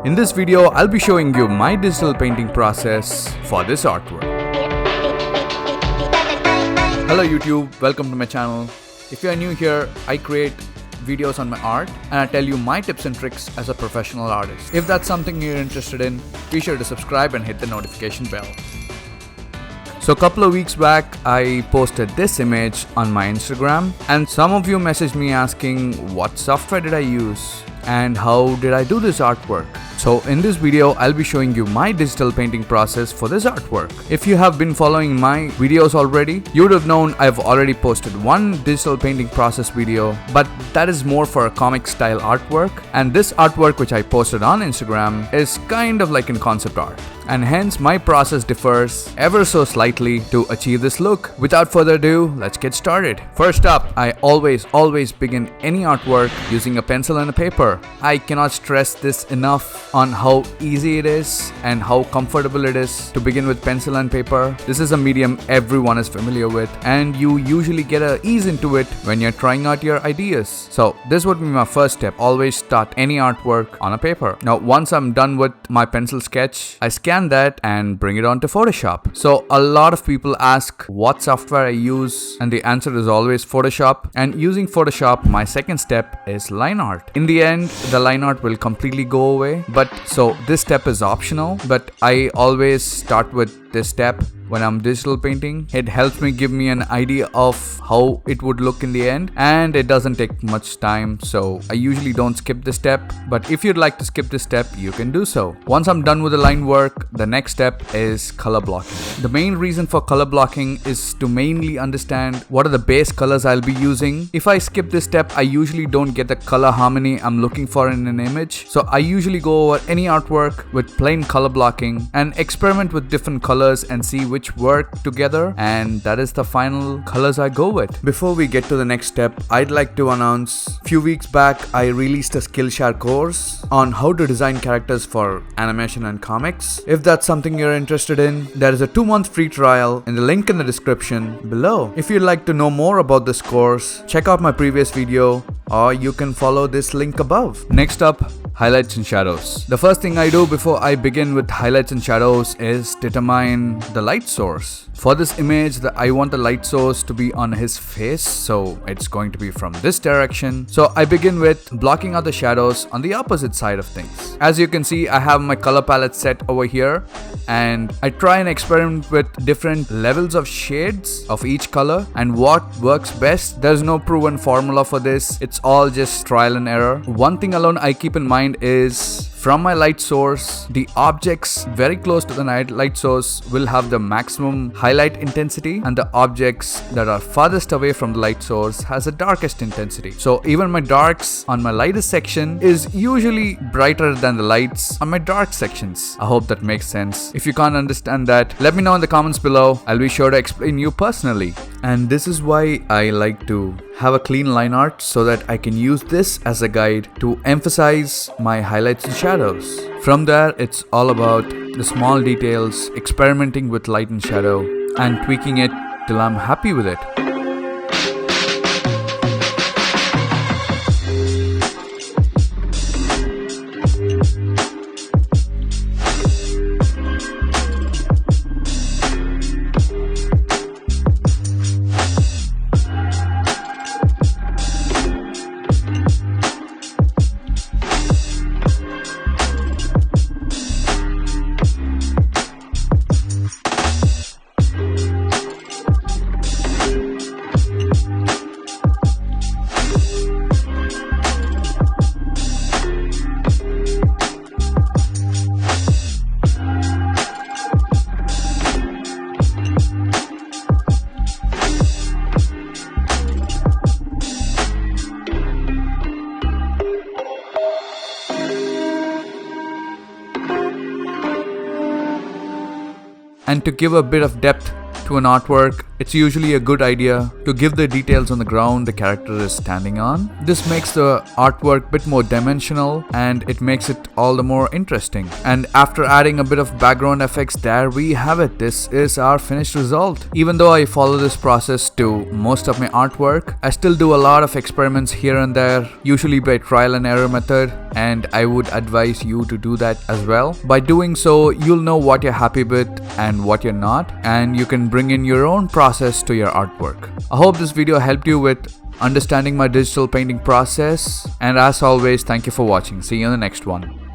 In this video, I'll be showing you my digital painting process for this artwork. Hello YouTube, welcome to my channel. If you are new here, I create videos on my art and I tell you my tips and tricks as a professional artist. If that's something you're interested in, be sure to subscribe and hit the notification bell. So a couple of weeks back, I posted this image on my Instagram and some of you messaged me asking what software did I use and how did I do this artwork. So in this video, I'll be showing you my digital painting process for this artwork. If you have been following my videos already, you would have known I've already posted one digital painting process video, but that is more for a comic style artwork. And this artwork which I posted on Instagram is kind of like in concept art. And hence my process differs ever so slightly to achieve this look. Without further ado, let's get started. First up, I always begin any artwork using a pencil and a paper. I cannot stress this enough on how easy it is and how comfortable it is to begin with pencil and paper. This is a medium everyone is familiar with and you usually get a ease into it when you're trying out your ideas. So this would be my first step. Always start any artwork on a paper. Now once I'm done with my pencil sketch, I scan that and bring it onto Photoshop. So a lot of people ask what software I use and the answer is always Photoshop. And using Photoshop, my second step is line art. In the end, the line art will completely go away, but so this step is optional, but I always start with this step when I'm digital painting. It helps me give me an idea of how it would look in the end and it doesn't take much time, so I usually don't skip this step, but if you'd like to skip this step, you can do so. Once I'm done with the line work, the next step is color blocking. The main reason for color blocking is to mainly understand what are the base colors I'll be using. If I skip this step, I usually don't get the color harmony I'm looking for in an image, so I usually go over any artwork with plain color blocking and experiment with different colors and see which work together, and that is the final colors I go with. Before we get to the next step, I'd like to announce a few weeks back I released a Skillshare course on how to design characters for animation and comics. If that's something you're interested in, there is a 2-month free trial in the link in the description below. If you'd like to know more about this course, check out my previous video or you can follow this link above. Next up, highlights and shadows. The first thing I do before I begin with highlights and shadows is determine the light source. For this image, I want the light source to be on his face, so it's going to be from this direction. So I begin with blocking out the shadows on the opposite side of things. As you can see, I have my color palette set over here and I try and experiment with different levels of shades of each color and what works best. There's no proven formula for this. It's all just trial and error. One thing alone I keep in mind is from my light source, the objects very close to the light source will have the maximum highlight intensity and the objects that are farthest away from the light source has the darkest intensity. So even my darks on my lightest section is usually brighter than the lights on my dark sections. I hope that makes sense. If you can't understand that, let me know in the comments below. I'll be sure to explain you personally. And this is why I like to have a clean line art so that I can use this as a guide to emphasize my highlights and shadows. From there, it's all about the small details, experimenting with light and shadow and tweaking it till I'm happy with it. And to give a bit of depth to an artwork, it's usually a good idea to give the details on the ground the character is standing on. This makes the artwork a bit more dimensional and it makes it all the more interesting. And after adding a bit of background effects, there we have it. This is our finished result. Even though I follow this process to most of my artwork, I still do a lot of experiments here and there, usually by trial and error method, and I would advise you to do that as well. By doing so, you'll know what you're happy with and what you're not, and you can bring in your own process to your artwork. I hope this video helped you with understanding my digital painting process, and as always, thank you for watching. See you in the next one.